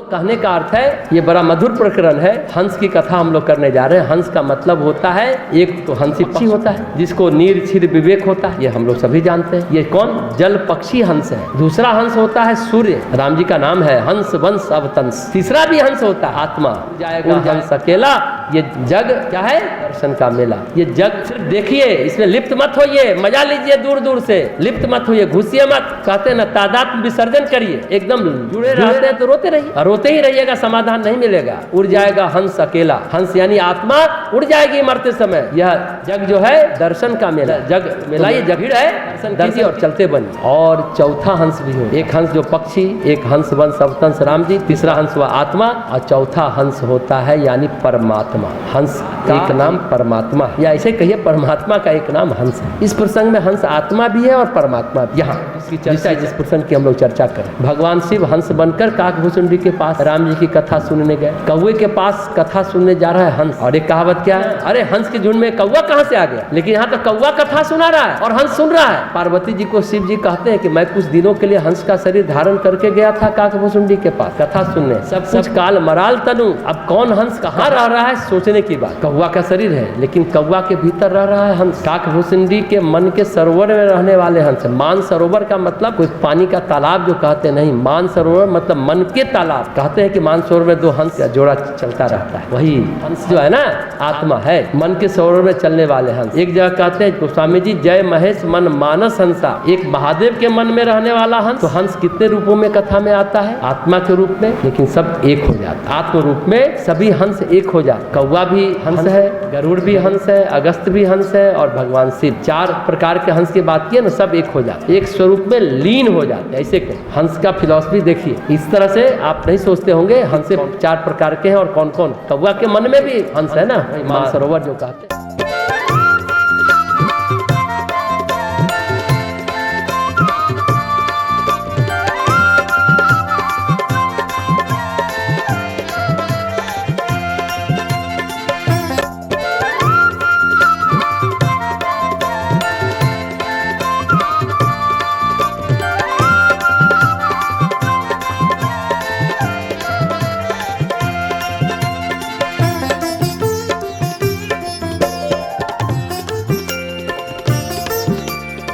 कहने का अर्थ है, ये बड़ा मधुर प्रकरण है। हंस की कथा हम लोग करने जा रहे हैं। हंस का मतलब होता है, एक तो हंसी पक्षी होता है जिसको नीर क्षीर विवेक होता है, ये हम लोग सभी जानते हैं। ये कौन? जल पक्षी हंस है। दूसरा हंस होता है सूर्य, राम जी का नाम है हंस वंश अवतंस। तीसरा भी हंस होता है आत्मा, जाएगा हंस अकेला। ये जग क्या है? दर्शन का मेला। ये जग सिर्फ देखिए, इसमें लिप्त मत होइए, मजा लीजिए, दूर दूर से लिप्त मत होइए, घुसिए मत। कहते हैं ना, तादात्म्य विसर्जन करिए, एकदम जुड़े रहते हैं तो रोते रहिए, रोते ही रहिएगा, समाधान नहीं मिलेगा। उड़ जाएगा हंस अकेला। हंस यानी आत्मा उड़ जाएगी मरते समय। यह जग जो है दर्शन का मेला, जग मेला, ये जग है, दर्शन कीजिए और चलते बनिए। और चौथा हंस भी हो, एक हंस जो पक्षी, एक हंस वंश अवतंस राम जी, तीसरा हंस हुआ आत्मा, और चौथा हंस होता है यानी परमात्मा। हंस का एक नाम परमात्मा, या ऐसे कहिए परमात्मा का एक नाम हंस है। इस प्रसंग में हंस आत्मा भी है और परमात्मा भी। यहाँ इसकी चर्चा है, जिस प्रसंग की हम लोग चर्चा करें। भगवान शिव हंस बनकर काकभूषुंडी के पास राम जी की कथा सुनने गए। कौवे के पास कथा सुनने जा रहा है हंस, और एक कहावत क्या है, अरे हंस के झुंड में कौवा कहाँ से आ गया? लेकिन यहाँ तो कौवा कथा सुना रहा है और हंस सुन रहा है। पार्वती जी को शिव जी कहते हैं कि मैं कुछ दिनों के लिए हंस का शरीर धारण करके गया था काकभूषुंडी के पास कथा सुनने, सब कुछ काल मराल तनु। अब कौन हंस कहाँ रह रहा है सोचने की बात। कौवा का शरीर है लेकिन कौवा के भीतर रह रहा है हंस। काकभूषुंडी के मन के सरोवर में रहने वाले हंस। मान सरोवर का मतलब कोई पानी का तालाब जो कहते नहीं, मान सरोवर मतलब मन के तालाब। कहते हैं कि मान सरोवर में दो हंस का जोड़ा चलता रहता है, वही हंस जो है ना आत्मा है, मन के सरोवर में चलने वाले हंस। एक जगह कहते हैं गोस्वामी जी, जय महेश मन मानस हंसा। एक महादेव के मन में रहने वाला हंस। तो हंस कितने रूपों में कथा में आता है? आत्मा के रूप में, लेकिन सब एक हो जाता। आत्म रूप में सभी हंस एक हो जाते। कौवा भी हंस है, गरुड़ भी हंस है, अगस्त भी हंस है, और भगवान शिव। चार प्रकार के हंस की बात की है ना, सब एक हो जाते, एक स्वरूप में लीन हो जाते। ऐसे हंस का फिलॉसफी देखिए, इस तरह से आप नहीं सोचते होंगे हंस से चार प्रकार के हैं और कौन कौन। कौवा के मन में भी हंस है ना, मानसरोवर जो कहते हैं।